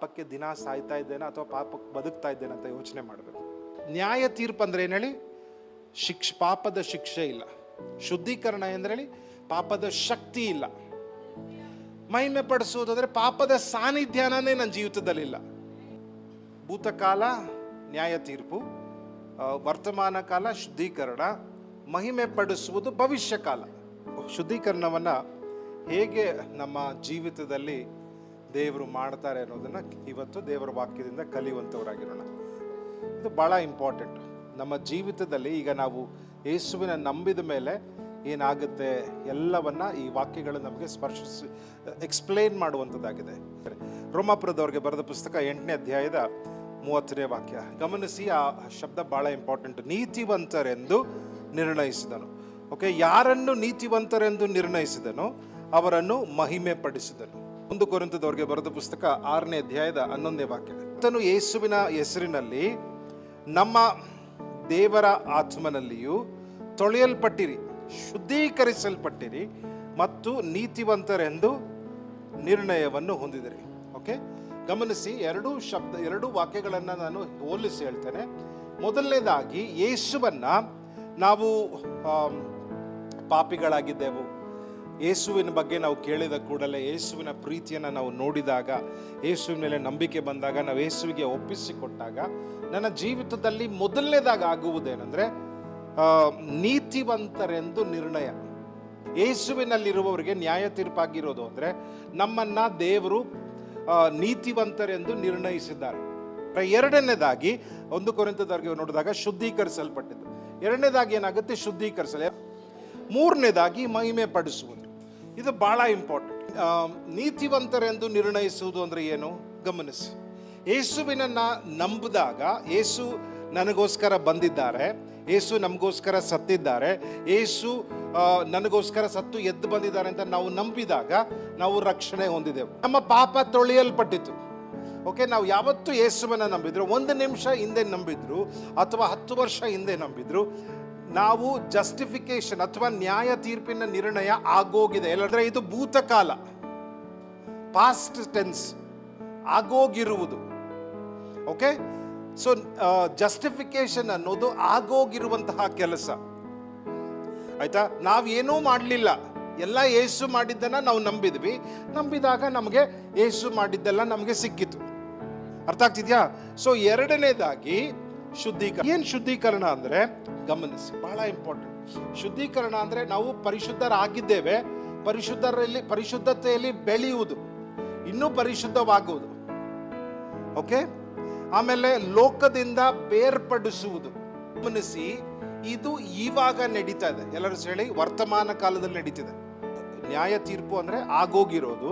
ಪಾಪಕ್ಕೆ ದಿನ ಸಾಯ್ತಾ ಇದ್ದೇನೆ ಅಥವಾ ಪಾಪಕ್ಕೆ ಬದುಕ್ತಾ ಇದ್ದೇನೆ ಅಂತ ಯೋಚನೆ ಮಾಡಬೇಕು. ನ್ಯಾಯ ತೀರ್ಪು ಅಂದ್ರೆ ಏನು ಹೇಳಿ? ಪಾಪದ ಶಿಕ್ಷೆ ಇಲ್ಲ. ಶುದ್ಧೀಕರಣ ಎಂದ್ರೆ ಪಾಪದ ಶಕ್ತಿ ಇಲ್ಲ. ಮಹಿಮೆ ಪಡಿಸುವುದಾದ್ರೆ ಪಾಪದ ಸಾನ್ನಿಧ್ಯನೇ ನನ್ನ ಜೀವಿತದಲ್ಲಿಲ್ಲ. ಭೂತಕಾಲ ನ್ಯಾಯ ತೀರ್ಪು, ವರ್ತಮಾನ ಕಾಲ ಶುದ್ಧೀಕರಣ, ಮಹಿಮೆ ಪಡಿಸುವುದು ಭವಿಷ್ಯ ಕಾಲ. ಶುದ್ಧೀಕರಣವನ್ನ ಹೇಗೆ ನಮ್ಮ ಜೀವಿತದಲ್ಲಿ ದೇವರು ಮಾಡ್ತಾರೆ ಅನ್ನೋದನ್ನ ಇವತ್ತು ದೇವರ ವಾಕ್ಯದಿಂದ ಕಲಿಯುವಂಥವರಾಗಿರೋಣ. ಇದು ಬಹಳ ಇಂಪಾರ್ಟೆಂಟ್ ನಮ್ಮ ಜೀವಿತದಲ್ಲಿ. ಈಗ ನಾವು ಯೇಸುವಿನ ನಂಬಿದ ಮೇಲೆ ಏನಾಗುತ್ತೆ ಎಲ್ಲವನ್ನ ಈ ವಾಕ್ಯಗಳು ನಮಗೆ ಸ್ಪರ್ಶಿಸಿ ಎಕ್ಸ್ಪ್ಲೇನ್ ಮಾಡುವಂಥದ್ದಾಗಿದೆ. ರೋಮಾಪುರದವ್ರಿಗೆ ಬರೆದ ಪುಸ್ತಕ 8ನೇ ಅಧ್ಯಾಯದ 30ನೇ ವಾಕ್ಯ ಗಮನಿಸಿ. ಆ ಶಬ್ದ ಬಹಳ ಇಂಪಾರ್ಟೆಂಟ್. ನೀತಿವಂತರೆಂದು ನಿರ್ಣಯಿಸಿದನು. ಓಕೆ, ಯಾರನ್ನು ನೀತಿವಂತರೆಂದು ನಿರ್ಣಯಿಸಿದನು ಅವರನ್ನು ಮಹಿಮೆ ಪಡಿಸಿದನು. 1 ಕೊರಿಂಥದವರಿಗೆ ಬರೆದ ಪುಸ್ತಕ 6ನೇ ಅಧ್ಯಾಯದ 11ನೇ ವಾಕ್ಯ ಆತನು ಯೇಸುವಿನ ಹೆಸರಿನಲ್ಲಿ ನಮ್ಮ ದೇವರ ಆತ್ಮನಲ್ಲಿಯೂ ತೊಳೆಯಲ್ಪಟ್ಟಿರಿ, ಶುದ್ಧೀಕರಿಸಲ್ಪಟ್ಟಿರಿ ಮತ್ತು ನೀತಿವಂತರೆಂದು ನಿರ್ಣಯವನ್ನು ಹೊಂದಿದಿರಿ. ಓಕೆ, ಗಮನಿಸಿ, ಎರಡು ವಾಕ್ಯಗಳನ್ನು ನಾನು ಹೋಲಿಸಿ ಹೇಳ್ತೇನೆ. ಮೊದಲನೇದಾಗಿ ಯೇಸುವನ್ನ ನಾವು ಪಾಪಿಗಳಾಗಿದ್ದೆವು. ಯೇಸುವಿನ ಬಗ್ಗೆ ನಾವು ಕೇಳಿದ ಕೂಡಲೇ, ಯೇಸುವಿನ ಪ್ರೀತಿಯನ್ನು ನಾವು ನೋಡಿದಾಗ, ಯೇಸುವಿನ ಮೇಲೆ ನಂಬಿಕೆ ಬಂದಾಗ, ನಾವು ಯೇಸುವಿಗೆ ಒಪ್ಪಿಸಿಕೊಟ್ಟಾಗ ನನ್ನ ಜೀವಿತದಲ್ಲಿ ಮೊದಲನೇದಾಗಿ ಆಗುವುದೇನೆಂದರೆ ನೀತಿವಂತರೆಂದು ನಿರ್ಣಯ. ಯೇಸುವಿನಲ್ಲಿರುವವರಿಗೆ ನ್ಯಾಯ ತೀರ್ಪಾಗಿರೋದು ಅಂದರೆ ನಮ್ಮನ್ನ ದೇವರು ನೀತಿವಂತರೆಂದು ನಿರ್ಣಯಿಸಿದ್ದಾರೆ. ಎರಡನೇದಾಗಿ 1 ಕೊರಿಂಥದವರಿಗೆ ನೋಡಿದಾಗ ಶುದ್ಧೀಕರಿಸಲ್ಪಟ್ಟಿದ್ದು. ಎರಡನೇದಾಗಿ ಏನಾಗುತ್ತೆ? ಶುದ್ಧೀಕರಿಸಲು. ಮೂರನೇದಾಗಿ ಮಹಿಮೆ ಪಡಿಸುವುದು. ಇದು ಬಹಳ ಇಂಪಾರ್ಟೆಂಟ್. ನೀತಿವಂತರೆಂದು ನಿರ್ಣಯಿಸುವುದು ಅಂದ್ರೆ ಏನು? ಗಮನಿಸಿ, ಯೇಸುವಿನನ್ನ ನಂಬಿದಾಗ, ಯೇಸು ನನಗೋಸ್ಕರ ಬಂದಿದ್ದಾರೆ, ಯೇಸು ನಮಗೋಸ್ಕರ ಸತ್ತಿದ್ದಾರೆ, ಯೇಸು ನನಗೋಸ್ಕರ ಸತ್ತು ಎದ್ದು ಬಂದಿದ್ದಾರೆ ಅಂತ ನಾವು ನಂಬಿದಾಗ ನಾವು ರಕ್ಷಣೆ ಹೊಂದಿದೆವು. ನಮ್ಮ ಪಾಪ ತೊಳೆಯಲ್ಪಟ್ಟಿತು. ಓಕೆ, ನಾವು ಯಾವತ್ತು ಯೇಸುವನ್ನ ನಂಬಿದ್ರು, 1 ನಿಮಿಷ ಹಿಂದೆ ನಂಬಿದ್ರು ಅಥವಾ 10 ವರ್ಷ ಹಿಂದೆ ನಂಬಿದ್ರು, ನಾವು ಜಸ್ಟಿಫಿಕೇಶನ್ ಅಥವಾ ನ್ಯಾಯ ತೀರ್ಪಿನ ನಿರ್ಣಯ ಆಗೋಗಿದೆ. ಎಲ್ಲಂದ್ರೆ ಇದು ಭೂತಕಾಲ, ಪಾಸ್ಟ್ ಟೆನ್ಸ್, ಆಗೋಗಿರುವುದು. ಓಕೆ, ಸೊ ಜಸ್ಟಿಫಿಕೇಶನ್ ಅನ್ನೋದು ಆಗೋಗಿರುವಂತಹ ಕೆಲಸ. ಆಯ್ತಾ? ನಾವೇನೂ ಮಾಡಲಿಲ್ಲ, ಎಲ್ಲ ಯೇಸು ಮಾಡಿದ್ದನ್ನ ನಾವು ನಂಬಿದಾಗ ನಮಗೆ ಯೇಸು ಮಾಡಿದ್ದೆಲ್ಲ ನಮಗೆ ಸಿಕ್ಕಿತು. ಅರ್ಥ ಆಗ್ತಿದ್ಯಾ? ಸೊ ಎರಡನೇದಾಗಿ ಶುದ್ಧೀಕರಣ. ಏನ್ ಶುದ್ಧೀಕರಣ ಅಂದ್ರೆ ಗಮನಿಸಿ, ಬಹಳ ಇಂಪಾರ್ಟೆಂಟ್. ಶುದ್ಧೀಕರಣ ಅಂದ್ರೆ ನಾವು ಪರಿಶುದ್ಧರಾಗಿದ್ದೇವೆ, ಪರಿಶುದ್ಧತೆಯಲ್ಲಿ ಬೆಳೆಯುವುದು, ಇನ್ನೂ ಪರಿಶುದ್ಧವಾಗುವುದು. ಓಕೆ, ಆಮೇಲೆ ಲೋಕದಿಂದ ಬೇರ್ಪಡಿಸುವುದು. ಗಮನಿಸಿ, ಇದು ಇವಾಗ ನಡೀತಾ ಇದೆ. ಎಲ್ಲರೂ ಹೇಳಿ, ವರ್ತಮಾನ ಕಾಲದಲ್ಲಿ ನಡೀತಿದೆ. ನ್ಯಾಯ ತೀರ್ಪು ಅಂದ್ರೆ ಆಗೋಗಿರೋದು.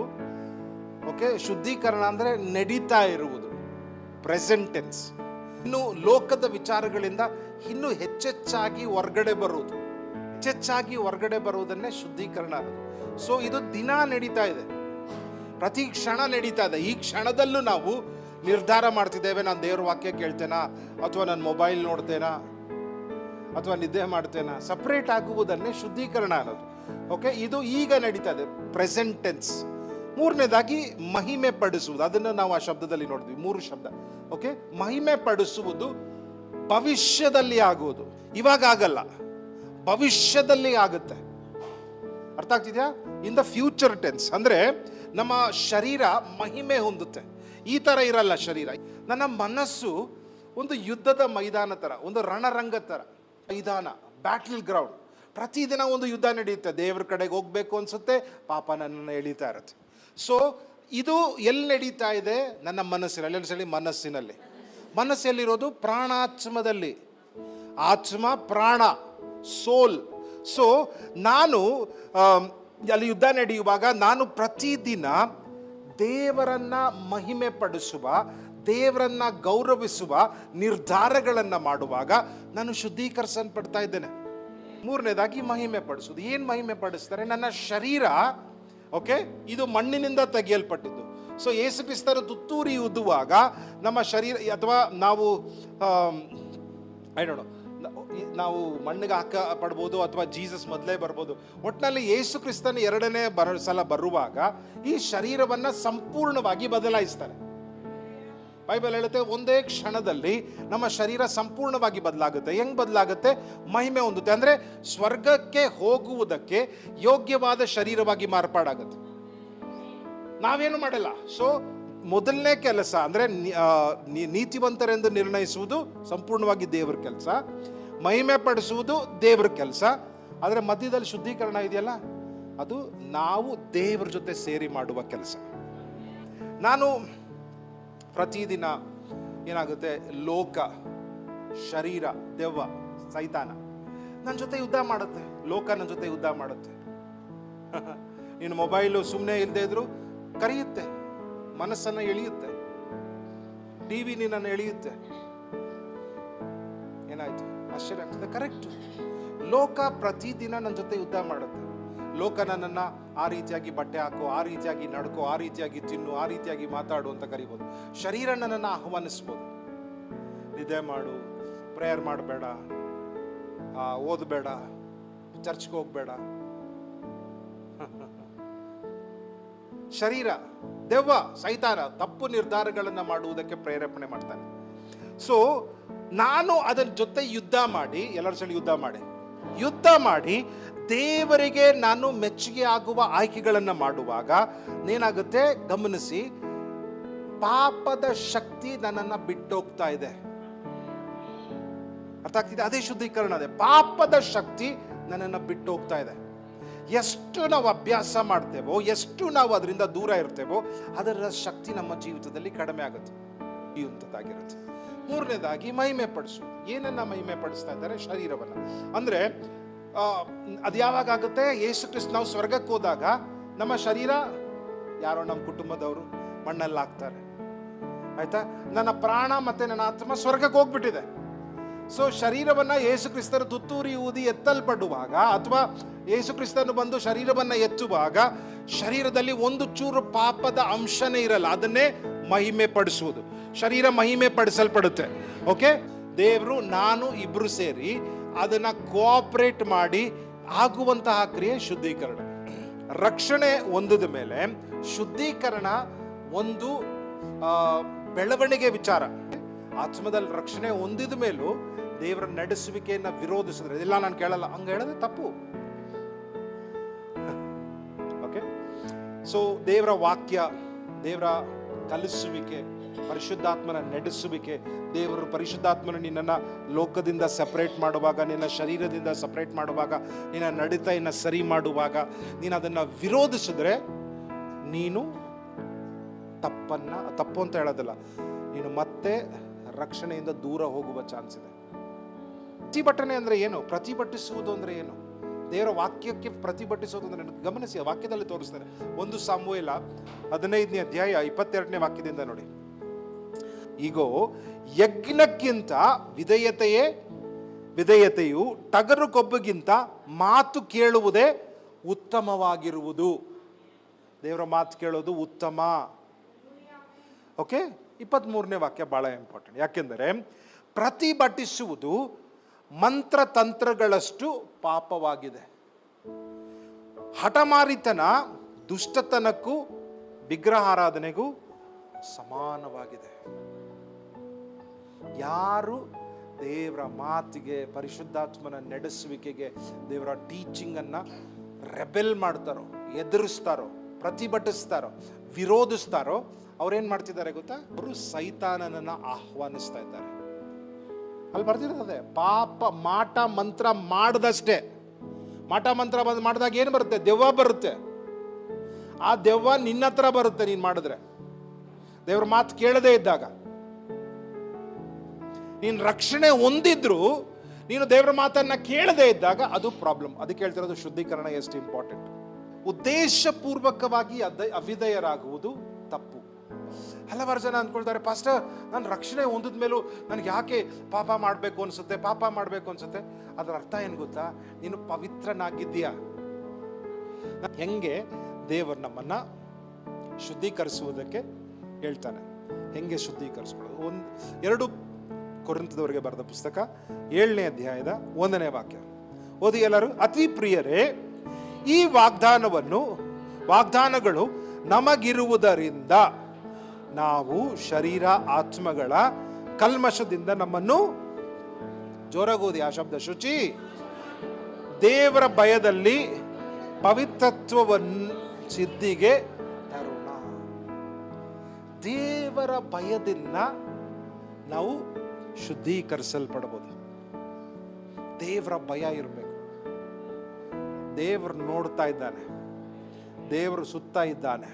ಓಕೆ, ಶುದ್ಧೀಕರಣ ಅಂದ್ರೆ ನಡೀತಾ ಇರುವುದು, ಪ್ರೆಸೆಂಟ್ ಟೆನ್ಸ್. ಇನ್ನು ಲೋಕದ ವಿಚಾರಗಳಿಂದ ಇನ್ನೂ ಹೆಚ್ಚೆಚ್ಚಾಗಿ ಹೊರಗಡೆ ಬರುವುದನ್ನೇ ಶುದ್ಧೀಕರಣ. ಸೊ ಇದು ದಿನ ನಡೀತಾ ಇದೆ, ಪ್ರತಿ ಕ್ಷಣ ನಡೀತಾ ಇದೆ. ಈ ಕ್ಷಣದಲ್ಲೂ ನಾವು ನಿರ್ಧಾರ ಮಾಡ್ತಿದ್ದೇವೆ, ನಾನು ದೇವ್ರ ವಾಕ್ಯ ಕೇಳ್ತೇನಾ ಅಥವಾ ನಾನು ಮೊಬೈಲ್ ನೋಡ್ತೇನಾ ಅಥವಾ ನಿದ್ದೆ ಮಾಡ್ತೇನಾ. ಸಪ್ರೇಟ್ ಆಗುವುದನ್ನೇ ಶುದ್ಧೀಕರಣ ಅನ್ನೋದು. ಓಕೆ, ಇದು ಈಗ ನಡೀತಾ ಇದೆ, ಪ್ರೆಸೆಂಟ್ ಟೆನ್ಸ್. ಮೂರನೇದಾಗಿ ಮಹಿಮೆ ಪಡಿಸುವುದು. ಅದನ್ನು ನಾವು ಆ ಶಬ್ದದಲ್ಲಿ ನೋಡಿದ್ವಿ, 3 ಶಬ್ದ. ಓಕೆ, ಮಹಿಮೆ ಪಡಿಸುವುದು ಭವಿಷ್ಯದಲ್ಲಿ ಆಗುವುದು, ಇವಾಗ ಆಗಲ್ಲ, ಭವಿಷ್ಯದಲ್ಲಿ ಆಗುತ್ತೆ. ಅರ್ಥ ಆಗ್ತಿದ್ಯಾ? In the future tense. ಅಂದ್ರೆ ನಮ್ಮ ಶರೀರ ಮಹಿಮೆ ಹೊಂದುತ್ತೆ. ಈ ತರ ಇರಲ್ಲ ಶರೀರ. ನನ್ನ ಮನಸ್ಸು ಒಂದು ಯುದ್ಧದ ಮೈದಾನ ತರ, ಒಂದು ರಣರಂಗ ತರ ಮೈದಾನ, ಬ್ಯಾಟಲ್ ಗ್ರೌಂಡ್. ಪ್ರತಿದಿನ ಒಂದು ಯುದ್ಧ ನಡೆಯುತ್ತೆ. ದೇವ್ರ ಕಡೆಗೆ ಹೋಗ್ಬೇಕು ಅನ್ಸುತ್ತೆ, ಪಾಪ ನನ್ನನ್ನು ಎಳೀತಾ ಇರುತ್ತೆ. ಸೊ ಇದು ಎಲ್ಲಿ ನಡೀತಾ ಇದೆ? ನನ್ನ ಮನಸ್ಸಿನಲ್ಲಿ. ಎಲ್ಲ ಹೇಳಿ, ಮನಸ್ಸಿನಲ್ಲಿ. ಮನಸ್ಸಲ್ಲಿರೋದು ಪ್ರಾಣಾತ್ಮದಲ್ಲಿ. ಆತ್ಮ, ಪ್ರಾಣ, ಸೋಲ್. ಸೊ ನಾನು ಅಲ್ಲಿ ಯುದ್ಧ ನಡೆಯುವಾಗ ನಾನು ಪ್ರತಿದಿನ ದೇವರನ್ನ ಮಹಿಮೆ ಪಡಿಸುವ, ದೇವರನ್ನ ಗೌರವಿಸುವ ನಿರ್ಧಾರಗಳನ್ನು ಮಾಡುವಾಗ ನಾನು ಶುದ್ಧೀಕರಿಸಲ್ಪಡ್ತಾ ಇದ್ದೇನೆ. ಮೂರನೇದಾಗಿ ಮಹಿಮೆ ಪಡಿಸುವುದು. ಏನು ಮಹಿಮೆ ಪಡಿಸ್ತಾರೆ? ನನ್ನ ಶರೀರ, ಓಕೆ, ಇದು ಮಣ್ಣಿನಿಂದ ತೆಗೆಯಲ್ಪಟ್ಟಿದ್ದು. ಸೊ ಯೇಸು ಕ್ರಿಸ್ತರ ತುತ್ತೂರಿ ಊದುವಾಗ ನಮ್ಮ ಶರೀರ, ಅಥವಾ ನಾವು ನಾವು ಮಣ್ಣಿಗೆ ಹಾಕಪಡ್ಬೋದು ಅಥವಾ ಜೀಸಸ್ ಮೊದಲೇ ಬರ್ಬೋದು. ಒಟ್ಟಿನಲ್ಲಿ ಯೇಸು ಕ್ರಿಸ್ತನ ಎರಡನೇ ಸಲ ಬರುವಾಗ ಈ ಶರೀರವನ್ನು ಸಂಪೂರ್ಣವಾಗಿ ಬದಲಾಯಿಸ್ತಾರೆ. ಬೈಬಲ್ ಹೇಳುತ್ತೆ ಒಂದೇ ಕ್ಷಣದಲ್ಲಿ ನಮ್ಮ ಶರೀರ ಸಂಪೂರ್ಣವಾಗಿ ಬದಲಾಗುತ್ತೆ. ಹೆಂಗ್ ಬದಲಾಗುತ್ತೆ? ಮಹಿಮೆ ಹೊಂದುತ್ತೆ. ಅಂದ್ರೆ ಸ್ವರ್ಗಕ್ಕೆ ಹೋಗುವುದಕ್ಕೆ ಯೋಗ್ಯವಾದ ಶರೀರವಾಗಿ ಮಾರ್ಪಾಡಾಗುತ್ತೆ. ನಾವೇನು ಮಾಡಲ್ಲ. ಸೊ ಮೊದಲನೇ ಕೆಲಸ ಅಂದ್ರೆ ನೀತಿವಂತರೆಂದು ನಿರ್ಣಯಿಸುವುದು ಸಂಪೂರ್ಣವಾಗಿ ದೇವರ ಕೆಲಸ, ಮಹಿಮೆ ಪಡಿಸುವುದು ದೇವರ ಕೆಲಸ. ಆದರೆ ಮಧ್ಯದಲ್ಲಿ ಶುದ್ಧೀಕರಣ ಇದೆಯಲ್ಲ, ಅದು ನಾವು ದೇವರ ಜೊತೆ ಸೇರಿ ಮಾಡುವ ಕೆಲಸ. ನಾನು ಪ್ರತಿದಿನ ಏನಾಗುತ್ತೆ, ಲೋಕ, ಶರೀರ, ದೆವ್ವ, ಸೈತಾನ ನನ್ನ ಜೊತೆ ಯುದ್ಧ ಮಾಡುತ್ತೆ. ಲೋಕ ನನ್ನ ಜೊತೆ ಯುದ್ಧ ಮಾಡುತ್ತೆ. ನೀನು ಮೊಬೈಲು ಸುಮ್ಮನೆ ಇಲ್ಲದೆ ಇದ್ರು ಕರೆಯುತ್ತೆ, ಮನಸ್ಸನ್ನು ಎಳೆಯುತ್ತೆ. ಟಿವಿ ನಿನ್ನನ್ನು ಎಳೆಯುತ್ತೆ. ಏನಾಯ್ತು? ಆಶ್ಚರ್ಯ ಆಗ್ತದೆ. ಕರೆಕ್ಟ್. ಲೋಕ ಪ್ರತಿದಿನ ನನ್ನ ಜೊತೆ ಯುದ್ಧ ಮಾಡುತ್ತೆ. ಲೋಕ ನನ್ನನ್ನು ಆ ರೀತಿಯಾಗಿ ಬಟ್ಟೆ ಹಾಕೋ, ಆ ರೀತಿಯಾಗಿ ನಡ್ಕೋ, ಆ ರೀತಿಯಾಗಿ ತಿನ್ನು, ಆ ರೀತಿಯಾಗಿ ಮಾತಾಡು ಅಂತ ಕರಿಬೋದು. ಶರೀರ ನನ್ನನ್ನು ಆಹ್ವಾನಿಸ್ಬೋದು. ನಿದ್ದೆ ಮಾಡು, ಪ್ರೇಯರ್ ಮಾಡಬೇಡ, ಓದಬೇಡ, ಚರ್ಚ್ಗೆ ಹೋಗ್ಬೇಡ. ಶರೀರ, ದೆವ್ವ, ಸೈತಾನ ತಪ್ಪು ನಿರ್ಧಾರಗಳನ್ನು ಮಾಡುವುದಕ್ಕೆ ಪ್ರೇರೇಪಣೆ ಮಾಡ್ತಾನೆ. ಸೊ ನಾನು ಅದರ ಜೊತೆ ಯುದ್ಧ ಮಾಡಿ, ಎಲ್ಲರ ಸಲ ಯುದ್ಧ ಮಾಡಿ ದೇವರಿಗೆ ನಾನು ಮೆಚ್ಚುಗೆ ಆಗುವ ಆಯ್ಕೆಗಳನ್ನು ಮಾಡುವಾಗ ಏನಾಗುತ್ತೆ ಗಮನಿಸಿ, ಪಾಪದ ಶಕ್ತಿ ನನ್ನನ್ನು ಬಿಟ್ಟೋಗ್ತಾ ಇದೆ. ಅರ್ಥ ಆಗ್ತಿದೆ? ಅದೇ ಶುದ್ಧೀಕರಣ. ಅದೇ ಪಾಪದ ಶಕ್ತಿ ನನ್ನನ್ನು ಬಿಟ್ಟೋಗ್ತಾ ಇದೆ. ಎಷ್ಟು ನಾವು ಅಭ್ಯಾಸ ಮಾಡ್ತೇವೋ, ಎಷ್ಟು ನಾವು ಅದರಿಂದ ದೂರ ಇರ್ತೇವೋ, ಅದರ ಶಕ್ತಿ ನಮ್ಮ ಜೀವಿತದಲ್ಲಿ ಕಡಿಮೆ ಆಗುತ್ತೆ, ಇರುವಂಥದ್ದಾಗಿರುತ್ತೆ. ಮೂರನೇದಾಗಿ ಮಹಿಮೆ ಪಡಿಸು. ಏನನ್ನ ಮಹಿಮೆ ಪಡಿಸ್ತಾ ಇದ್ದಾರೆ? ಶರೀರವನ್ನು. ಅಂದ್ರೆ ಅದು ಯಾವಾಗ ಆಗುತ್ತೆ? ಯೇಸು ಕ್ರಿಸ್ತ ನಾವು ಸ್ವರ್ಗಕ್ಕೆ ಹೋದಾಗ ನಮ್ಮ ಶರೀರ ಯಾರೋ ನಮ್ಮ ಕುಟುಂಬದವರು ಮಣ್ಣಲ್ಲಿ ಹಾಕ್ತಾರೆ. ಆಯ್ತಾ? ನನ್ನ ಪ್ರಾಣ ಮತ್ತೆ ನನ್ನ ಆತ್ಮ ಸ್ವರ್ಗಕ್ಕೆ ಹೋಗ್ಬಿಟ್ಟಿದೆ. ಸೊ ಶರೀರವನ್ನ ಯೇಸು ಕ್ರಿಸ್ತರು ತುತ್ತೂರಿ ಊದಿ ಎತ್ತಲ್ಪಡುವಾಗ, ಅಥವಾ ಯೇಸು ಕ್ರಿಸ್ತನು ಬಂದು ಶರೀರವನ್ನ ಎತ್ತುವಾಗ ಶರೀರದಲ್ಲಿ ಒಂದು ಚೂರು ಪಾಪದ ಅಂಶನೇ ಇರಲ್ಲ. ಅದನ್ನೇ ಮಹಿಮೆ ಪಡಿಸುವುದು. ಶರೀರ ಮಹಿಮೆ ಪಡಿಸಲ್ಪಡುತ್ತೆ. ಓಕೆ, ದೇವರು ನಾನು ಇಬ್ರು ಸೇರಿ ಅದನ್ನ ಕೋಆಪರೇಟ್ ಮಾಡಿ ಆಗುವಂತಹ ಕ್ರಿಯೆ ಶುದ್ಧೀಕರಣ. ರಕ್ಷಣೆ ಹೊಂದಿದ ಮೇಲೆ ಶುದ್ಧೀಕರಣ ಒಂದು ಬೆಳವಣಿಗೆ ವಿಚಾರ. ಆತ್ಮದಲ್ಲಿ ರಕ್ಷಣೆ ಹೊಂದಿದ ಮೇಲೂ ದೇವರ ನಡೆಸುವಿಕೆಯನ್ನ ವಿರೋಧಿಸಿದ್ರೆ, ಇಲ್ಲ ನಾನು ಕೇಳಲ್ಲ, ಹಂಗ ಹೇಳಿದ್ರೆ ತಪ್ಪು. ಓಕೆ, ಸೊ ದೇವರ ವಾಕ್ಯ, ದೇವರ ಕಲಿಸುವಿಕೆ, ಪರಿಶುದ್ಧಾತ್ಮನ ನಡೆಸುವಿಕೆ, ದೇವರು ಪರಿಶುದ್ಧಾತ್ಮನ ನಿನ್ನನ್ನು ಲೋಕದಿಂದ ಸಪರೇಟ್ ಮಾಡುವಾಗ, ನಿನ್ನ ಶರೀರದಿಂದ ಸಪರೇಟ್ ಮಾಡುವಾಗ, ನಿನ್ನ ನಡತೆಯನ್ನು ಸರಿ ಮಾಡುವಾಗ ನೀನು ಅದನ್ನು ವಿರೋಧಿಸಿದ್ರೆ ನೀನು ತಪ್ಪು ಅಂತ ಹೇಳೋದಿಲ್ಲ, ನೀನು ಮತ್ತೆ ರಕ್ಷಣೆಯಿಂದ ದೂರ ಹೋಗುವ ಚಾನ್ಸ್ ಇದೆ. ಪ್ರತಿಭಟನೆ ಅಂದ್ರೆ ಏನು? ಪ್ರತಿಭಟಿಸುವುದು ಅಂದ್ರೆ ಏನು? ದೇವರ ವಾಕ್ಯಕ್ಕೆ ಪ್ರತಿಭಟಿಸೋದು ಅಂದ್ರೆ ಗಮನಿಸಿ, ವಾಕ್ಯದಲ್ಲಿ ತೋರಿಸ್ತಾರೆ. 1 ಸಾಮುವೇಲ 15ನೇ ಅಧ್ಯಾಯ 22ನೇ ವಾಕ್ಯದಿಂದ ನೋಡಿ. ಈಗೋ ಯಜ್ಞಕ್ಕಿಂತ ವಿಧೇಯತೆಯು ಟಗರು ಕೊಬ್ಬಿಗಿಂತ ಮಾತು ಕೇಳುವುದೇ ಉತ್ತಮವಾಗಿರುವುದು. ದೇವರ ಮಾತು ಕೇಳೋದು ಉತ್ತಮ. ಓಕೆ, 23ನೇ ವಾಕ್ಯ ಬಹಳ ಇಂಪಾರ್ಟೆಂಟ್. ಯಾಕೆಂದರೆ ಪ್ರತಿಭಟಿಸುವುದು ಮಂತ್ರತಂತ್ರಗಳಷ್ಟು ಪಾಪವಾಗಿದೆ. ಹಠಮಾರಿತನ ದುಷ್ಟತನಕ್ಕೂ ವಿಗ್ರಹಾರಾಧನೆಗೂ ಸಮಾನವಾಗಿದೆ. ಯಾರು ದೇವರ ಮಾತಿಗೆ, ಪರಿಶುದ್ಧಾತ್ಮನ ನಡೆಸುವಿಕೆಗೆ, ದೇವರ ಟೀಚಿಂಗ್ ಅನ್ನ ರೆಬೆಲ್ ಮಾಡ್ತಾರೋ, ಎದುರಿಸ್ತಾರೋ, ಪ್ರತಿಭಟಿಸ್ತಾರೋ, ವಿರೋಧಿಸ್ತಾರೋ, ಅವ್ರೇನ್ ಮಾಡ್ತಿದ್ದಾರೆ ಗೊತ್ತಾ? ಅವರು ಸೈತಾನನನ್ನ ಆಹ್ವಾನಿಸ್ತಾ ಇದ್ದಾರೆ. ಅಲ್ಲಿ ಬರ್ತಿರ್ತದೆ, ಪಾಪ ಮಾಟ ಮಂತ್ರ ಮಾಡದಷ್ಟೇ. ಮಾಟ ಮಂತ್ರ ಮಾಡಿದಾಗ ಏನು ಬರುತ್ತೆ? ದೆವ್ವ ಬರುತ್ತೆ. ಆ ದೆವ್ವ ನಿನ್ನ ಹತ್ರ ಬರುತ್ತೆ ನೀನು ಮಾಡಿದ್ರೆ, ದೇವ್ರ ಮಾತು ಕೇಳದೇ ಇದ್ದಾಗ. ನೀನು ರಕ್ಷಣೆ ಹೊಂದಿದ್ರು ನೀನು ದೇವರ ಮಾತನ್ನ ಕೇಳದೇ ಇದ್ದಾಗ ಅದು ಪ್ರಾಬ್ಲಮ್. ಅದಕ್ಕೆ ಹೇಳ್ತಿರೋದು ಶುದ್ಧೀಕರಣ ಎಷ್ಟು ಇಂಪಾರ್ಟೆಂಟ್. ಉದ್ದೇಶಪೂರ್ವಕವಾಗಿ ಅವಿಧೇಯರಾಗುವುದು ತಪ್ಪು. ಹಲವಾರು ಜನ ಅಂದ್ಕೊಳ್ತಾರೆ, ಪಾಸ್ಟರ್ ನಾನು ರಕ್ಷಣೆ ಹೊಂದಿದ ಮೇಲೂ ನನಗೆ ಯಾಕೆ ಪಾಪ ಮಾಡಬೇಕು ಅನ್ಸುತ್ತೆ. ಅದರ ಅರ್ಥ ಏನು ಗೊತ್ತಾ? ನೀನು ಪವಿತ್ರನಾಗಿದ್ದೀಯಾ? ಹೆಂಗೆ ದೇವರು ನಮ್ಮನ್ನ ಶುದ್ಧೀಕರಿಸುವುದಕ್ಕೆ ಹೇಳ್ತಾನೆ. ಹೆಂಗೆ ಶುದ್ಧೀಕರಿಸ್ಕೊಳ್ಳೋದು? 2 ಕೊರಿಂಥದವರಿಗೆ ಬರೆದ ಪುಸ್ತಕ 7ನೇ ಅಧ್ಯಾಯದ 1ನೇ ವಾಕ್ಯ ಓದಿ ಎಲ್ಲರೂ. ಅತಿ ಪ್ರಿಯರೇ, ಈ ವಾಗ್ದಾನಗಳು ನಮಗಿರುವುದರಿಂದ ನಾವು ಶರೀರ ಆತ್ಮಗಳ ಕಲ್ಮಶದಿಂದ ನಮ್ಮನ್ನು, ಜೋರಾಗೋದಿ ಆ ಶಬ್ದ, ಶುಚಿ, ದೇವರ ಭಯದಲ್ಲಿ ಪವಿತ್ರತ್ವವನ್ನು ಸಿದ್ಧಿಗೆ ತರೋಣ. ದೇವರ ಭಯದಿಂದ ನಾವು ಶುದ್ಧೀಕರಿಸಲ್ಪಡಬಹುದು. ದೇವರ ಭಯ ಇರಬೇಕು. ದೇವರು ನೋಡ್ತಾ ಇದ್ದಾನೆ, ದೇವರು ಸುತ್ತ ಇದ್ದಾನೆ.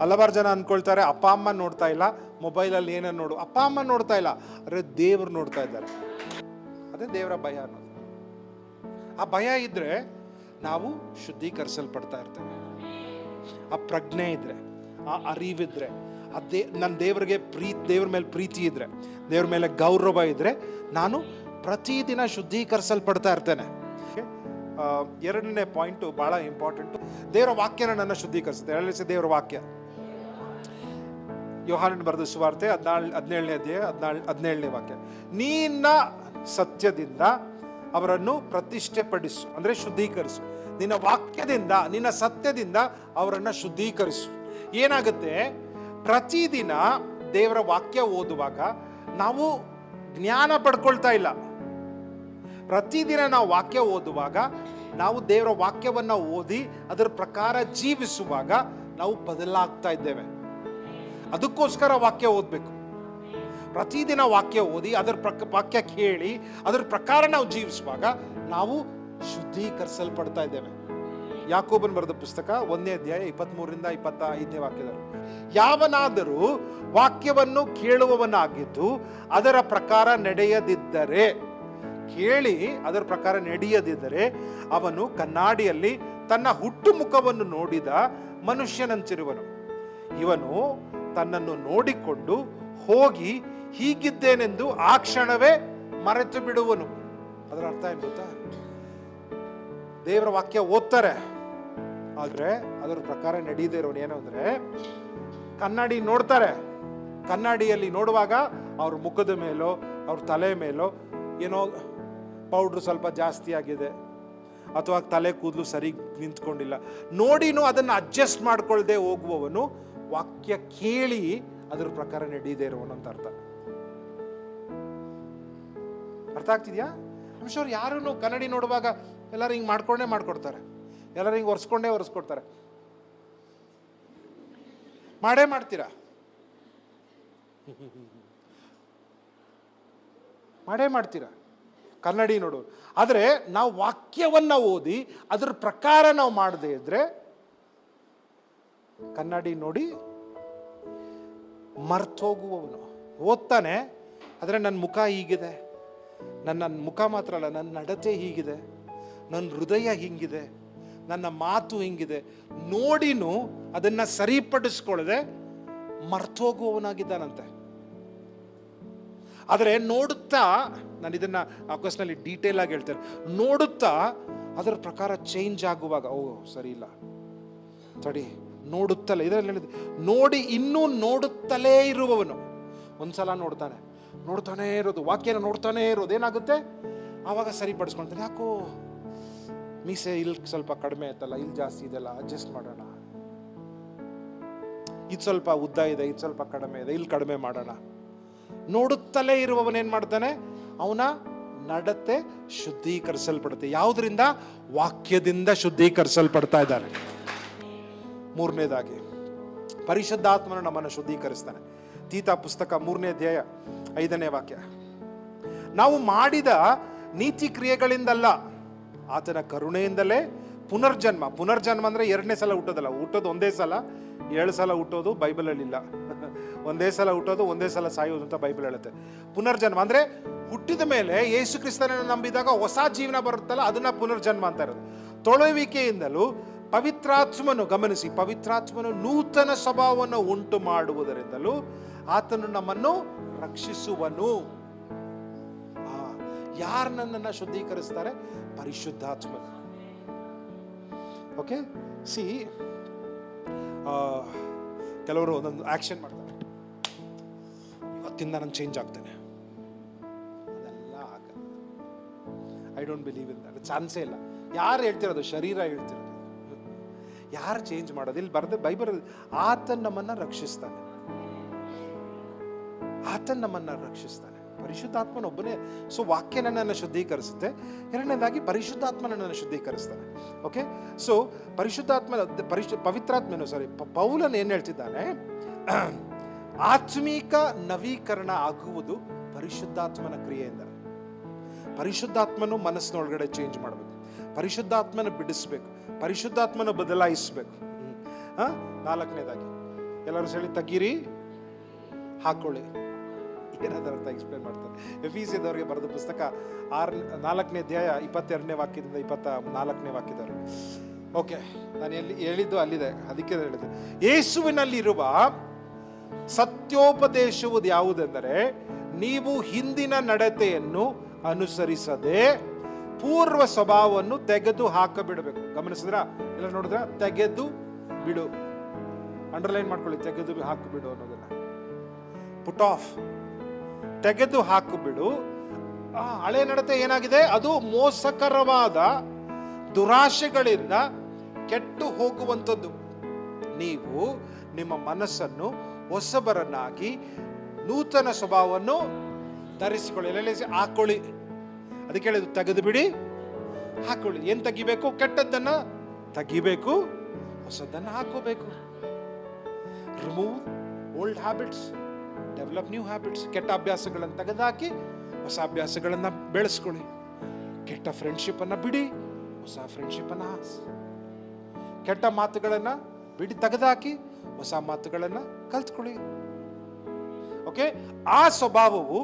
ಹಲವಾರು ಜನ ಅನ್ಕೊಳ್ತಾರೆ ಅಪ್ಪ ಅಮ್ಮ ನೋಡ್ತಾ ಇಲ್ಲ, ಮೊಬೈಲಲ್ಲಿ ಏನನ್ನು ನೋಡು. ಅಪ್ಪ ಅಮ್ಮ ನೋಡ್ತಾ ಇಲ್ಲ, ಅರೆ ದೇವರು ನೋಡ್ತಾ ಇದ್ದಾರೆ. ಅದೇ ದೇವರ ಭಯ ಅನ್ನೋದು. ಆ ಭಯ ಇದ್ರೆ ನಾವು ಶುದ್ಧೀಕರಿಸಲ್ಪಡ್ತಾ ಇರ್ತೇವೆ. ಆ ಪ್ರಜ್ಞೆ ಇದ್ರೆ, ಆ ಅರಿವಿದ್ರೆ, ನನ್ನ ದೇವರಿಗೆ ದೇವ್ರ ಮೇಲೆ ಪ್ರೀತಿ ಇದ್ರೆ, ದೇವ್ರ ಮೇಲೆ ಗೌರವ ಇದ್ರೆ, ನಾನು ಪ್ರತಿದಿನ ಶುದ್ಧೀಕರಿಸಲ್ಪಡ್ತಾ ಇರ್ತೇನೆ. ಎರಡನೇ ಪಾಯಿಂಟು ಬಹಳ ಇಂಪಾರ್ಟೆಂಟು. ದೇವರ ವಾಕ್ಯನ ನನ್ನ ಶುದ್ಧೀಕರಿಸುತ್ತೆ. ಹೇಳಿ ದೇವರ ವಾಕ್ಯ. ಯೋಹಾನನ ಬರೆದ ಸುವಾರ್ತೆ 17ನೇ ಅಧ್ಯಾಯ 17ನೇ ವಾಕ್ಯ. ನಿನ್ನ ಸತ್ಯದಿಂದ ಅವರನ್ನು ಪ್ರತಿಷ್ಠೆಪಡಿಸು, ಅಂದ್ರೆ ಶುದ್ಧೀಕರಿಸು. ನಿನ್ನ ವಾಕ್ಯದಿಂದ, ನಿನ್ನ ಸತ್ಯದಿಂದ ಅವರನ್ನು ಶುದ್ಧೀಕರಿಸು. ಏನಾಗುತ್ತೆ, ಪ್ರತಿದಿನ ದೇವರ ವಾಕ್ಯ ಓದುವಾಗ ನಾವು ಜ್ಞಾನ ಪಡ್ಕೊಳ್ತಾ ಇಲ್ಲ. ಪ್ರತಿದಿನ ನಾವು ವಾಕ್ಯ ಓದುವಾಗ, ನಾವು ದೇವರ ವಾಕ್ಯವನ್ನ ಓದಿ ಅದರ ಪ್ರಕಾರ ಜೀವಿಸುವಾಗ ನಾವು ಬದಲಾಗ್ತಾ ಇದ್ದೇವೆ. ಅದಕ್ಕೋಸ್ಕರ ವಾಕ್ಯ ಓದಬೇಕು. ಪ್ರತಿದಿನ ವಾಕ್ಯ ಓದಿ ಅದರ ವಾಕ್ಯ ಕೇಳಿ ಅದರ ಪ್ರಕಾರ ನಾವು ಜೀವಿಸುವಾಗ ನಾವು ಶುದ್ಧೀಕರಿಸಲ್ಪಡ್ತಾ ಇದ್ದೇವೆ. ಯಾಕೋಬನ ಬರೆದ ಪುಸ್ತಕ 1ನೇ ಅಧ್ಯಾಯ 23ರಿಂದ 25ನೇ ವಾಕ್ಯದಲ್ಲಿ, ಯಾವನಾದರೂ ವಾಕ್ಯವನ್ನು ಕೇಳುವವನಾಗಿದ್ದು ಅದರ ಪ್ರಕಾರ ನಡೆಯದಿದ್ದರೆ, ಕೇಳಿ ಅದರ ಪ್ರಕಾರ ನಡೆಯದಿದ್ದರೆ ಅವನು ಕನ್ನಡಿಯಲ್ಲಿ ತನ್ನ ಹುಟ್ಟು ಮುಖವನ್ನು ನೋಡಿದ ಮನುಷ್ಯನಂತಿರುವನು. ಇವನು ತನ್ನನ್ನು ನೋಡಿಕೊಂಡು ಹೋಗಿ ಹೀಗಿದ್ದೇನೆಂದು ಆ ಕ್ಷಣವೇ ಮರೆತು ಬಿಡುವನು. ಅದರ ಅರ್ಥ ಏನು ಗೊತ್ತಾ? ದೇವರ ವಾಕ್ಯ ಓದ್ತಾರೆ, ಆದ್ರೆ ಅದರ ಪ್ರಕಾರ ನಡೀದೇ ಇರೋನು ಏನು ಅಂದ್ರೆ, ಕನ್ನಡಿ ನೋಡ್ತಾರೆ, ಕನ್ನಡಿಯಲ್ಲಿ ನೋಡುವಾಗ ಅವ್ರ ಮುಖದ ಮೇಲೋ ಅವ್ರ ತಲೆ ಮೇಲೋ ಏನೋ ಪೌಡ್ರು ಸ್ವಲ್ಪ ಜಾಸ್ತಿ ಆಗಿದೆ, ಅಥವಾ ತಲೆ ಕೂದಲು ಸರಿ ನಿಂತ್ಕೊಂಡಿಲ್ಲ, ನೋಡಿನೂ ಅದನ್ನು ಅಡ್ಜಸ್ಟ್ ಮಾಡ್ಕೊಳ್ದೆ ಹೋಗುವವನು ವಾಕ್ಯ ಕೇಳಿ ಅದರ ಪ್ರಕಾರ ನಡೀದೇ ಇರುವನು ಅಂತ ಅರ್ಥ. ಅರ್ಥ ಆಗ್ತಿದ್ಯಾ? ಅಂಶವ್ರು ಯಾರು ಕನ್ನಡಿ ನೋಡುವಾಗ ಎಲ್ಲರೂ ಹಿಂಗೆ ಮಾಡ್ಕೊಡ್ತಾರೆ, ಎಲ್ಲರೂ ಹಿಂಗೆ ಒರೆಸ್ಕೊಡ್ತಾರೆ. ಮಾಡ್ತೀರಾ? ಮಾಡ್ತೀರಾ ಕನ್ನಡಿ ನೋಡು. ಆದರೆ ನಾವು ವಾಕ್ಯವನ್ನ ಓದಿ ಅದ್ರ ಪ್ರಕಾರ ನಾವು ಮಾಡದೇ ಇದ್ರೆ, ಕನ್ನಡಿ ನೋಡಿ ಮರ್ತೋಗುವವನು. ಓದ್ತಾನೆ, ಆದರೆ ನನ್ನ ಮುಖ ಹೀಗಿದೆ, ನನ್ನ ಮುಖ ಮಾತ್ರ ಅಲ್ಲ, ನನ್ನ ನಡತೆ ಹೀಗಿದೆ, ನನ್ನ ಹೃದಯ ಹಿಂಗಿದೆ, ನನ್ನ ಮಾತು ಹಿಂಗಿದೆ, ನೋಡಿನೂ ಅದನ್ನ ಸರಿಪಡಿಸ್ಕೊಳ್ಳದೆ ಮರ್ತೋಗುವವನಾಗಿದ್ದಾನಂತೆ. ಆದರೆ ನೋಡುತ್ತಾ, ನಾನು ಇದನ್ನ ಆಕಸ್ನಲ್ಲಿ ಡೀಟೇಲ್ ಆಗಿ ಹೇಳ್ತೇನೆ, ನೋಡುತ್ತಾ ಅದರ ಪ್ರಕಾರ ಚೇಂಜ್ ಆಗುವಾಗ, ಓ ಸರಿ ಇಲ್ಲ ತಡಿ, ನೋಡುತ್ತಲೇ, ಇದರಲ್ಲಿ ಹೇಳಿದೆ ನೋಡಿ ಇನ್ನೂ ನೋಡುತ್ತಲೇ ಇರುವವನು. ಒಂದ್ಸಲ ನೋಡ್ತಾನೆ ಇರೋದು, ವಾಕ್ಯನ ನೋಡ್ತಾನೆ ಇರೋದು ಏನಾಗುತ್ತೆ, ಆವಾಗ ಸರಿಪಡಿಸ್ಕೊಳ್ತಾನೆ. ಯಾಕೋ ಮೀಸೆ ಇಲ್ಲಿ ಸ್ವಲ್ಪ ಕಡಿಮೆ ಆಯ್ತಲ್ಲ, ಇಲ್ಲಿ ಜಾಸ್ತಿ ಇದೆಲ್ಲ, ಅಡ್ಜಸ್ಟ್ ಮಾಡೋಣ, ಇದು ಸ್ವಲ್ಪ ಉದ್ದ ಇದೆ, ಇದು ಸ್ವಲ್ಪ ಕಡಿಮೆ ಇದೆ, ಇಲ್ಲಿ ಕಡಿಮೆ ಮಾಡೋಣ. ನೋಡುತ್ತಲೇ ಇರುವವನೇನ್ ಮಾಡ್ತಾನೆ, ಅವನ ನಡತೆ ಶುದ್ಧೀಕರಿಸಲ್ಪಡುತ್ತೆ. ಯಾವುದರಿಂದ? ವಾಕ್ಯದಿಂದ ಶುದ್ಧೀಕರಿಸಲ್ಪಡ್ತಾ ಇದ್ದಾರೆ. ಮೂರನೇದಾಗಿ ಪರಿಶುದ್ಧಾತ್ಮನು ನಮ್ಮನ್ನು ಶುದ್ಧೀಕರಿಸ್ತಾನೆ. ತೀತ ಪುಸ್ತಕ 3ನೇ ಅಧ್ಯಾಯ 5ನೇ ವಾಕ್ಯ, ನಾವು ಮಾಡಿದ ನೀತಿ ಕ್ರಿಯೆಗಳಿಂದಲ್ಲ, ಆತನ ಕರುಣೆಯಿಂದಲೇ ಪುನರ್ಜನ್ಮ ಅಂದ್ರೆ 2ನೇ ಸಲ ಹುಟ್ಟೋದಲ್ಲ, ಹುಟ್ಟೋದು ಒಂದೇ ಸಲ, 7 ಸಲ ಹುಟ್ಟೋದು ಬೈಬಲಲ್ಲಿ ಇಲ್ಲ. ಒಂದೇ ಸಲ ಹುಟ್ಟೋದು, ಒಂದೇ ಸಲ ಸಾಯೋದು ಅಂತ ಬೈಬಲ್ ಹೇಳುತ್ತೆ. ಪುನರ್ಜನ್ಮ ಅಂದ್ರೆ ಹುಟ್ಟಿದ ಮೇಲೆ ಯೇಸು ಕ್ರಿಸ್ತನನ್ನು ನಂಬಿದಾಗ ಹೊಸ ಜೀವನ ಬರುತ್ತಲ್ಲ, ಅದನ್ನ ಪುನರ್ಜನ್ಮ ಅಂತ ಇರೋದು. ತೊಳುವಿಕೆಯಿಂದಲೂ ಪವಿತ್ರಾತ್ಮನು, ಗಮನಿಸಿ, ಪವಿತ್ರಾತ್ಮನು ನೂತನ ಸ್ವಭಾವವನ್ನು ಉಂಟು ಮಾಡುವುದರಿಂದಲೂ ಆತನು ನಮ್ಮನ್ನು ರಕ್ಷಿಸುವನು. ಯಾರು ನನ್ನನ್ನು ಶುದ್ಧೀಕರಿಸ್ತಾರೆ? ಪರಿಶುದ್ಧಾತ್ಮನು. ಓಕೆ, ಸಿ, ಕೆಲವರು ಒಂದೊಂದು ಆಕ್ಷನ್ ಮಾಡ್ತಾರೆ, ಇವತ್ತಿಂದ ನಾನು ಚೇಂಜ್ ಆಗ್ತೇನೆ. ಅದೆಲ್ಲ ಆಗಲ್ಲ. I don't believe in that. ಚಾನ್ಸೇ ಇಲ್ಲ. ಯಾರು ಹೇಳ್ತಿರೋದು? ಶರೀರ ಹೇಳ್ತಿರೋದು. ಯಾರು ಚೇಂಜ್ ಮಾಡೋದು? ಇಲ್ಲಿ ಬರೆದ ಬೈಬಲ್, ಆತ ನಮ್ಮನ್ನ ರಕ್ಷಿಸ್ತಾನೆ. ಆತನ ನಮ್ಮನ್ನು ರಕ್ಷಿಸ್ತಾನೆ. ಪರಿಶುದ್ಧಾತ್ಮನೊಬ್ಬನೇ. ಸೊ ವಾಕ್ಯ ನನ್ನನ್ನು ಶುದ್ಧೀಕರಿಸುತ್ತೆ. ಎರಡನೇದಾಗಿ ಪರಿಶುದ್ಧಾತ್ಮ ನನ್ನನ್ನು ಶುದ್ಧೀಕರಿಸ್ತಾನೆ. ಓಕೆ, ಸೊ ಪವಿತ್ರಾತ್ಮನು ಪೌಲನ್ ಏನು ಹೇಳ್ತಿದ್ದಾನೆ, ಆತ್ಮೀಕ ನವೀಕರಣ ಆಗುವುದು ಪರಿಶುದ್ಧಾತ್ಮನ ಕ್ರಿಯೆಯಿಂದ. ಪರಿಶುದ್ಧಾತ್ಮನು ಮನಸ್ಸಿನೊಳಗಡೆ ಚೇಂಜ್ ಮಾಡಬೇಕು, ಪರಿಶುದ್ಧಾತ್ಮನ ಬಿಡಿಸ್ಬೇಕು, ಪರಿಶುದ್ಧಾತ್ಮನ ಬದಲಾಯಿಸಬೇಕು. ನಾಲ್ಕನೇದಾಗಿ ಎಲ್ಲರೂ ಹೇಳಿ, ತೆಗೀರಿ, ಹಾಕೊಳ್ಳಿ. ಏನಾದರೂ ಅರ್ಥ ಎಕ್ಸ್ಪ್ಲೇನ್ ಮಾಡ್ತಾರೆ. ಎಫೀಸಿಯದವರಿಗೆ ಬರೆದ ಪುಸ್ತಕ 4ನೇ ಅಧ್ಯಾಯ 22ನೇ ವಾಕ್ಯದಿಂದ 24ನೇ ವಾಕ್ಯದವರು. ಓಕೆ, ನಾನು ಹೇಳಿದ್ದು ಅಲ್ಲಿದೆ, ಅದಕ್ಕೆ ಹೇಳಿದೆ. ಯೇಸುವಿನಲ್ಲಿರುವ ಸತ್ಯೋಪದೇಶವು ಯಾವುದೆಂದರೆ, ನೀವು ಹಿಂದಿನ ನಡತೆಯನ್ನು ಅನುಸರಿಸದೆ ಪೂರ್ವ ಸ್ವಭಾವವನ್ನು ತೆಗೆದು ಹಾಕಬಿಡಬೇಕು. ಗಮನಿಸಿದ್ರ? ಎಲ್ಲ ನೋಡಿದ್ರ? ತೆಗೆದು ಬಿಡು, ಅಂಡರ್ಲೈನ್ ಮಾಡ್ಕೊಳ್ಳಿ, ತೆಗೆದು ಹಾಕಿಬಿಡು ಅನ್ನೋದನ್ನ. ಪುಟ್ ಆಫ್, ತೆಗೆದು ಹಾಕಿಬಿಡು. ಹಳೆ ನಡತೆ ಏನಾಗಿದೆ? ಅದು ಮೋಸಕರವಾದ ದುರಾಶೆಗಳಿಂದ ಕೆಟ್ಟು ಹೋಗುವಂಥದ್ದು. ನೀವು ನಿಮ್ಮ ಮನಸ್ಸನ್ನು ಹೊಸಬರನ್ನಾಗಿ ನೂತನ ಸ್ವಭಾವವನ್ನು ಧರಿಸಿಕೊಳ್ಳಿ. ಎಲ್ಲ ಹಾಕೊಳ್ಳಿ. ಅದಕ್ಕೆ ಹೇಳಿದ್ರು, ತೆಗೆದು ಬಿಡಿ, ಹಾಕೊಳ್ಳಿ. ಏನ್ ತೆಗಿಬೇಕು? ಕೆಟ್ಟದ್ದನ್ನ ತೆಗಿಬೇಕು, ಹೊಸದನ್ನ ಹಾಕೋಬೇಕು. Remove old habits, develop new habits. ಕೆಟ್ಟ ಅಭ್ಯಾಸಗಳನ್ನು ತೆಗೆದುಹಾಕಿ ಹೊಸ ಅಭ್ಯಾಸಗಳನ್ನು ಬೆಳೆಸ್ಕೊಳ್ಳಿ. ಕೆಟ್ಟ ಫ್ರೆಂಡ್ಶಿಪ್ ಅನ್ನ ಬಿಡಿ, ಹೊಸ ಫ್ರೆಂಡ್ಶಿಪ್ ಅನ್ನ ಹಾಸಿ. ಕೆಟ್ಟ ಮಾತುಗಳನ್ನ ಬಿಡಿ, ತೆಗೆದುಹಾಕಿ ಹೊಸ ಮಾತುಗಳನ್ನ ಕಲ್ತ್ಕೊಳ್ಳಿ. ಓಕೆ, ಆ ಸ್ವಭಾವವು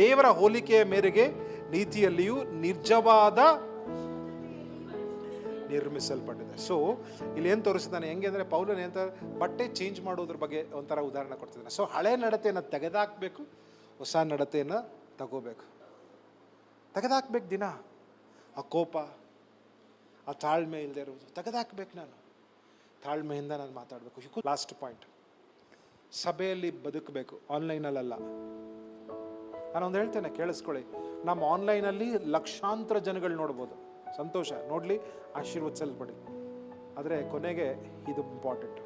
ದೇವರ ಹೋಲಿಕೆಯ ಮೇರೆಗೆ ನೀತಿಯಲ್ಲಿಯೂ ನಿಜವಾದ ನಿರ್ಮಿಸಲ್ಪಟ್ಟಿದೆ. ಸೊ ಇಲ್ಲಿ ಏನು ತೋರಿಸಿದ್ದಾನೆ, ಹೆಂಗೆ ಅಂದರೆ ಪೌಲನ್ ಎಂತ ಬಟ್ಟೆ ಚೇಂಜ್ ಮಾಡೋದ್ರ ಬಗ್ಗೆ ಒಂಥರ ಉದಾಹರಣೆ ಕೊಡ್ತಿದ್ದಾನೆ. ಸೊ ಹಳೆ ನಡತೆಯನ್ನು ತೆಗೆದಾಕಬೇಕು, ಹೊಸ ನಡತೆಯನ್ನು ತಗೋಬೇಕು. ತೆಗೆದಾಕ್ಬೇಕು ದಿನ. ಆ ಕೋಪ, ಆ ತಾಳ್ಮೆ ಇಲ್ಲದೆ ಇರುವುದು ತೆಗೆದಾಕ್ಬೇಕು. ನಾನು ತಾಳ್ಮೆಯಿಂದ ನಾನು ಮಾತಾಡಬೇಕು. ಲಾಸ್ಟ್ ಪಾಯಿಂಟ್, ಸಭೆಯಲ್ಲಿ ಬದುಕಬೇಕು, ಆನ್ಲೈನಲ್ಲ. ನಾನೊಂದು ಹೇಳ್ತೇನೆ, ಕೇಳಿಸ್ಕೊಳ್ಳಿ. ನಮ್ಮ ಆನ್ಲೈನಲ್ಲಿ ಲಕ್ಷಾಂತರ ಜನಗಳು ನೋಡ್ಬೋದು, ಸಂತೋಷ, ನೋಡಲಿ, ಆಶೀರ್ವದಿಸಲ್ಪಡಿ. ಆದರೆ ಕೊನೆಗೆ ಇದು ಇಂಪಾರ್ಟೆಂಟ್.